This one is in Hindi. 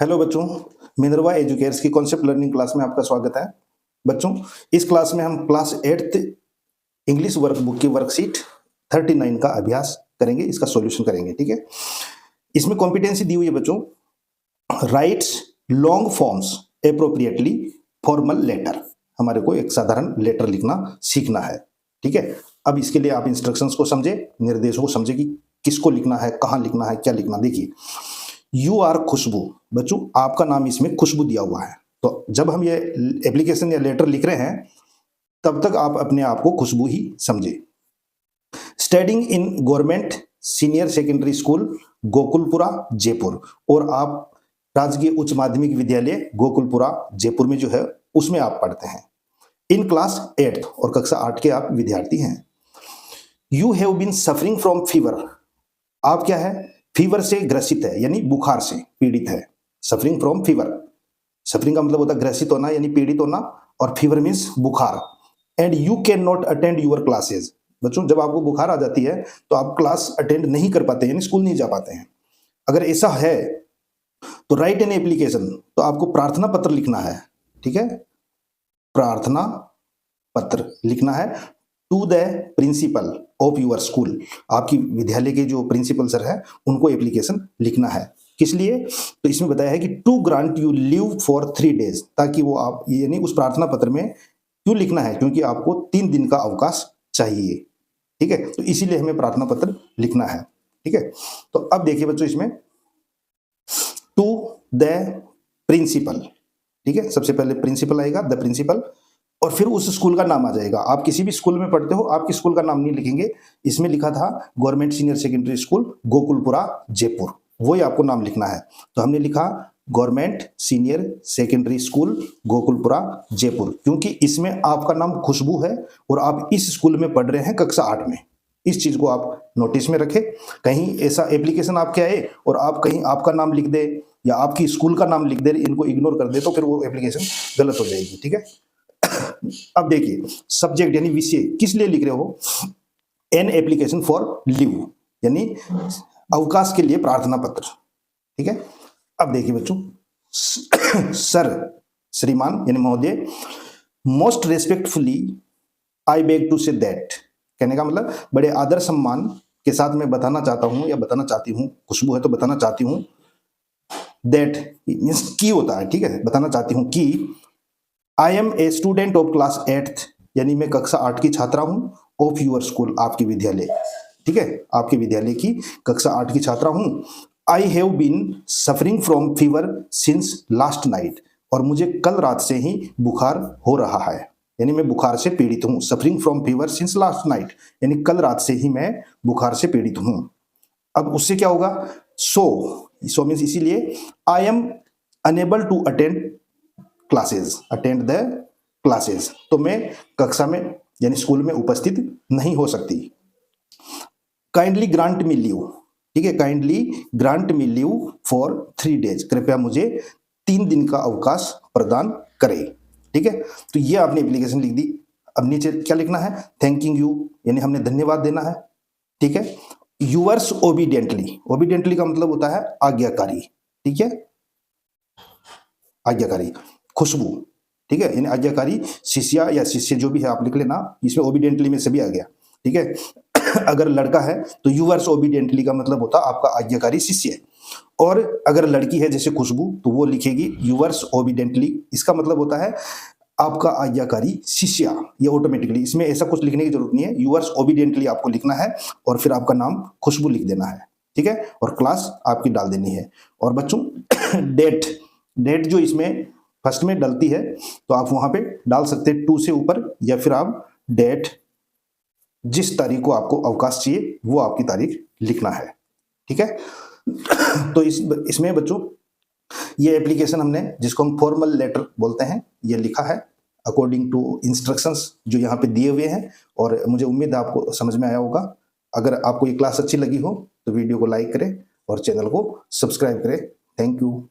हेलो बच्चों, मिनरवा एजुकेटर्स की कॉन्सेप्ट लर्निंग क्लास में आपका स्वागत है। बच्चों, इस क्लास में हम क्लास 8th इंग्लिश वर्कबुक की वर्कशीट 39 का अभ्यास करेंगे, इसका सॉल्यूशन करेंगे। ठीक है, इसमें कॉम्पिटेंसी दी हुई है बच्चों, writes long forms appropriately formal letter. हमारे को एक साधारण लेटर लिखना सीखना है। ठीक है, अब इसके लिए आप इंस्ट्रक्शंस को समझे, निर्देशों को समझे कि किसको लिखना है, कहाँ लिखना है, क्या लिखना। देखिए, यू आर खुशबू। बच्चों, आपका नाम इसमें खुशबू दिया हुआ है, तो जब हम ये एप्लीकेशन या लेटर लिख रहे हैं तब तक आप अपने आप को खुशबू ही समझे। Studying in government senior secondary school Gokulpura Jaipur, और आप राजकीय उच्च माध्यमिक विद्यालय गोकुलपुरा जयपुर में जो है उसमें आप पढ़ते हैं। इन क्लास 8th, और कक्षा 8 के आप विद्यार्थी हैं। You have been suffering from fever. आप क्या है, फीवर से ग्रसित है, यानी बुखार से पीड़ित है। सफरिंग फ्रॉम फीवर, सफरिंग का मतलब होता है ग्रसित होना यानी पीड़ित होना, और फीवर मीन्स बुखार। And you can not attend your classes. बच्चों, जब आपको बुखार आ जाती है तो आप क्लास अटेंड नहीं कर पाते, यानी स्कूल नहीं जा पाते हैं। अगर ऐसा है तो राइट एन एप्लीकेशन, तो आपको प्रार्थना पत्र लिखना है। ठीक है, प्रार्थना पत्र लिखना है to the principal of your school. आपकी विद्यालय के जो प्रिंसिपल सर है उनको एप्लीकेशन लिखना है। किस लिए, तो इसमें बताया है कि to grant you leave for 3 days, ताकि वो आप यानी उस प्रार्थना पत्र में क्यों लिखना है, क्योंकि आपको 3 दिन का अवकाश चाहिए। ठीक है, तो इसीलिए हमें प्रार्थना पत्र लिखना है। ठीक है, तो अब देखिए बच्चों, इसमें टू द प्रिंसिपल। ठीक है, सबसे पहले प्रिंसिपल आएगा, द प्रिंसिपल, और फिर उस स्कूल का नाम आ जाएगा। आप किसी भी स्कूल में पढ़ते हो, आपके स्कूल का नाम नहीं लिखेंगे। इसमें लिखा था government senior secondary school Gokulpura Jaipur, वही आपको नाम लिखना है। तो हमने लिखा government senior secondary school Gokulpura Jaipur, क्योंकि इसमें आपका नाम खुशबू है और आप इस स्कूल में पढ़ रहे हैं कक्षा 8 में। इस चीज को आप नोटिस में रखें। कहीं ऐसा एप्लीकेशन आपके आए और आप कहीं आपका नाम लिख दे या आपकी स्कूल का नाम लिख दे, इनको इग्नोर कर दे, तो फिर वो एप्लीकेशन गलत हो जाएगी। ठीक है, अब देखिए, सब्जेक्ट यानी विषय किस लिए लिख रहे हो, एन एप्लीकेशन फॉर लीव, यानी अवकाश के लिए प्रार्थना पत्र। ठीक है, अब देखिए बच्चों, सर, श्रीमान यानी महोदय, most respectfully I beg to say that. कहने का मतलब बड़े आदर सम्मान के साथ मैं बताना चाहता हूं या बताना चाहती हूं, खुशबू है तो बताना चाहती हूं, दैट मीन्स की होता है। ठीक है, बताना चाहती हूं कि I am a student of class 8th, यानी मैं कक्षा 8 की छात्रा हूं, ऑफ यूर स्कूल, आपकी विद्यालय। ठीक है, आपके विद्यालय की कक्षा 8 की छात्रा हूं। I have been suffering from fever since last night, और मुझे कल रात से ही बुखार हो रहा है, यानी मैं बुखार से पीड़ित हूं। Suffering from fever since last night, यानी कल रात से ही मैं बुखार से पीड़ित हूं। अब उससे क्या होगा, सो मीन्स इसीलिए I am unable to attend classes, attend the classes, तो मैं कक्षा में यानी स्कूल में उपस्थित नहीं हो सकती। काइंडली ग्रांट मी लीव। ठीक है, kindly grant me leave for 3 days, कृपया मुझे 3 दिन का अवकाश प्रदान करें। ठीक है, तो ये आपने एप्लीकेशन लिख दी। अब नीचे क्या लिखना है, थैंकिंग यू, यानी हमने धन्यवाद देना है। ठीक है, यूअर्स ओबीडियंटली, ओबीडियंटली का मतलब होता है आज्ञाकारी। ठीक है, आज्ञाकारी खुशबू। ठीक है, यानी आज्ञाकारी शिष्या या शिष्य जो भी है आप लिख लेना, इसमें ओबीडियंटली में से भी आ गया। ठीक है, अगर लड़का है तो यूअर्स ओबीडियंटली का मतलब होता है आपका आज्ञाकारी शिष्य, और अगर लड़की है जैसे खुशबू तो वो लिखेगी यूअर्स ओबीडियंटली। इसका मतलब होता है आपका आज्ञाकारी शिष्या, ये ऑटोमेटिकली, इसमें ऐसा कुछ लिखने की जरूरत नहीं है। यूअर्स ओबीडियंटली आपको लिखना है और फिर आपका नाम खुशबू लिख देना है। ठीक है, और क्लास आपकी डाल देनी है। और बच्चों, डेट, डेट जो इसमें फर्स्ट में डलती है तो आप वहां पे डाल सकते हैं 2 से ऊपर, या फिर आप डेट, जिस तारीख को आपको अवकाश चाहिए वो आपकी तारीख लिखना है। ठीक है, तो इसमें बच्चों ये एप्लीकेशन हमने, जिसको हम फॉर्मल लेटर बोलते हैं, ये लिखा है अकॉर्डिंग टू इंस्ट्रक्शंस जो यहाँ पे दिए हुए हैं, और मुझे उम्मीद है आपको समझ में आया होगा। अगर आपको ये क्लास अच्छी लगी हो तो वीडियो को लाइक करें और चैनल को सब्सक्राइब करें। Thank you.